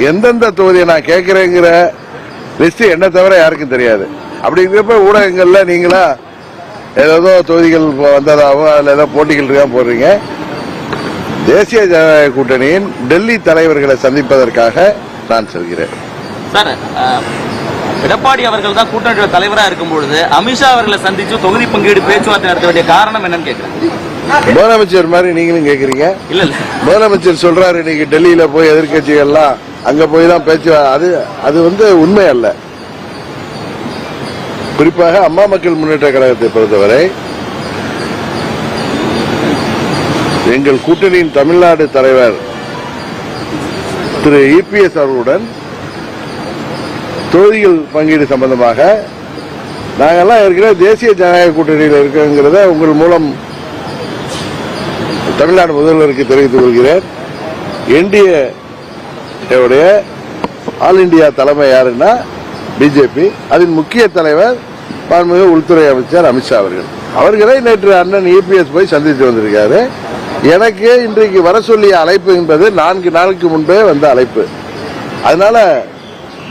எந்தெந்த தொகுதியை நான் கேட்கிறேங்கிற லிஸ்ட் என்ன தவிர யாருக்கும் தெரியாது. அப்படிங்கிறப்ப ஊடகங்கள்ல நீங்களா ஏதோ தொகுதிகள் வந்ததாகவும் அதுல ஏதோ போட்டிகள் இருக்கா போடுறீங்க. தேசிய ஜனநாயக கூட்டணியின் டெல்லி தலைவர்களை சந்திப்பதற்காக நான் செல்கிறேன். எடப்பாடி அவர்கள் தான் கூட்டணி தலைவராக இருக்கும் பொழுது அமித்ஷா அவர்களை சந்திச்சு தொகுதி பங்கீடு பேச்சுவார்த்தை நடத்த வேண்டிய காரணம் என்னன்னு கேட்கிறேன். முதலமைச்சர் மாதிரி நீங்களும் கேக்குறீங்க. இல்ல இல்ல, முதலமைச்சர் சொல்றாரு இன்னைக்கு டெல்லியில போய் எதிர்கட்சிகள்லாம் அங்க போய் தான் பேச்சு. அது உண்மை அல்ல. குறிப்பாக அம்மா மக்கள் முன்னேற்ற கழகத்தை பொறுத்தவரை எங்கள் கூட்டணியின் தமிழ்நாடு தலைவர் திரு இபிஎஸ் அவர்களுடன் தொகுதிகள் பங்கீடு சம்பந்தமாக நாங்கெல்லாம் ஏற்கனவே தேசிய ஜனநாயக கூட்டணியில் இருக்கிறத உங்கள் மூலம் தமிழ்நாடு முதல்வருக்கு தெரிவித்துக் கொள்கிறேன். என்டிஏ ஆல் இண்டியா தலைமை யாருன்னா பிஜேபி. அதன் முக்கிய தலைவர் மாண்புமிகு உள்துறை அமைச்சர் அமித்ஷா அவர்களை நேற்று அண்ணன் இபிஎஸ் போய் சந்தித்து வந்திருக்காரு. எனக்கு இன்றைக்கு வர சொல்லிய அழைப்பு என்பது 4 நாளுக்கு முன்பே வந்த அழைப்பு. அதனால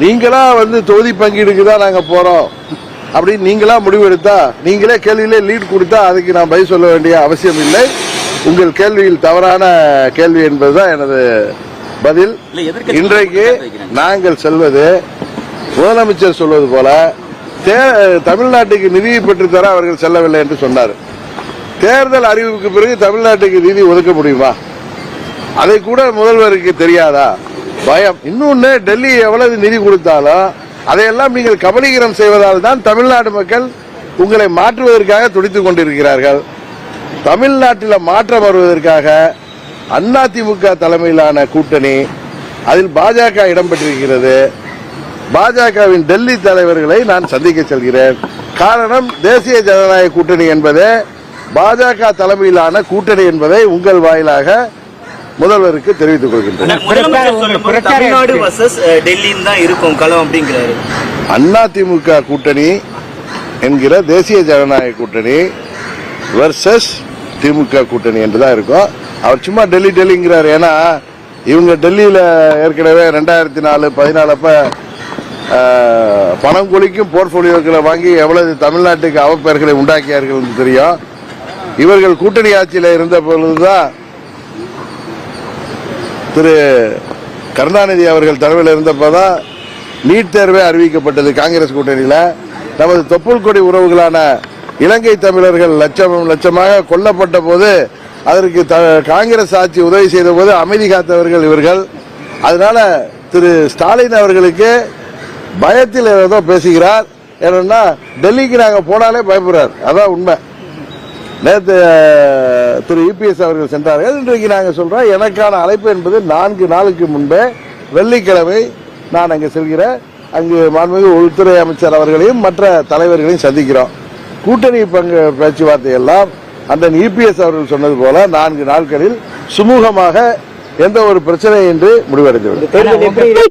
நீங்களா தொகுதி பங்கீடுக்கு தான் நாங்க போறோம் அப்படின்னு நீங்களா முடிவெடுத்தா, நீங்களே கேள்வியிலே லீட் கொடுத்தா அதுக்கு நான் பதில் சொல்ல வேண்டிய அவசியம் இல்லை. உங்கள் கேள்வியில் தவறான கேள்வி என்பதுதான் எனது பதில். இன்றைக்கு நாங்கள் செல்வது முதலமைச்சர் சொல்வது போல தமிழ்நாட்டுக்கு நிதியை பெற்றுத்தர அவர்கள் செல்லவில்லை என்று சொன்னார். தேர்தல் அறிவிப்புக்கு பிறகு தமிழ்நாட்டுக்கு நிதி ஒதுக்க முடியுமா? அதை கூட முதல்வருக்கு தெரியாதா? பயம். இன்னொன்னு, டெல்லி எவ்வளவு நிதி கொடுத்தாலும் அதையெல்லாம் நீங்கள் கபலீகரம் செய்வதால் தான் தமிழ்நாடு மக்கள் உங்களை மாற்றுவதற்காக துடித்துக் கொண்டிருக்கிறார்கள். தமிழ்நாட்டில் மாற்றம் வருவதற்காக அதிமுக தலைமையிலான கூட்டணி, அதில் பாஜக இடம்பெற்றிருக்கிறது. பாஜகவின் டெல்லி தலைவர்களை நான் சந்திக்க செல்கிறேன். காரணம், தேசிய ஜனநாயக கூட்டணி என்பது பாஜக தலைமையிலான கூட்டணி என்பதை உங்கள் வாயிலாக முதல்வருக்கு தெரிவித்துக் கொள்கின்றனர். அதிமுக கூட்டணி என்கிற தேசிய ஜனநாயக கூட்டணி வெர்சஸ் திமுக கூட்டணி என்றுதான் இருக்கும். அவர் சும்மா டெல்லிங்கிறார். ஏன்னா இவங்க டெல்லியில ஏற்கனவே 2014 அப்ப பணம் கொளிக்கும் போர்ட்போலியோக்களை வாங்கி எவ்வளவு தமிழ்நாட்டுக்கு அவப்பெயர்களை உண்டாக்கியார்கள் என்று தெரியும். இவர்கள் கூட்டணி ஆட்சியில் இருந்த பொழுதுதான் திரு கருணாநிதி அவர்கள் தலைமையில் இருந்தப்பதான் நீட் தேர்வே அறிவிக்கப்பட்டது. காங்கிரஸ் கூட்டணியில நமது தொப்புள் கொடி உறவுகளான இலங்கை தமிழர்கள் லட்சமாக கொல்லப்பட்ட போது அதற்கு காங்கிரஸ் ஆட்சி உதவி செய்த போது அமைதி காத்தவர்கள் இவர்கள். அதனால திரு ஸ்டாலின் அவர்களுக்கு பயத்தில் ஏதோ பேசுகிறார். ஏன்னா டெல்லிக்கு நாங்க போனாலே பயப்படுறார். அதான் உண்மை. நேற்று திரு இபிஎஸ் அவர்கள் சென்றார்கள். இன்றைக்கு நாங்கள் சொல்றோம், எனக்கான அழைப்பு என்பது 4 நாளுக்கு முன்பே வெள்ளிக்கிழமை நான் அங்கு செல்கிறேன். அங்கு மாண்புமிகு உள்துறை அமைச்சர் அவர்களையும் மற்ற தலைவர்களையும் சந்திக்கிறோம். கூட்டணி பேச்சுவார்த்தை எல்லாம் அண்ணன் இபிஎஸ் அவர்கள் சொன்னது போல 4 நாட்களில் சுமூகமாக எந்த ஒரு பிரச்சனை என்று முடிவடைந்துள்ளது.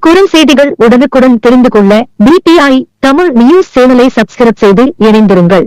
குறுஞ்செய்திகள் உடனுக்குடன் தெரிந்து கொள்ள BPI தமிழ் நியூஸ் சேனலை சப்ஸ்கிரைப் செய்து இணைந்திருங்கள்.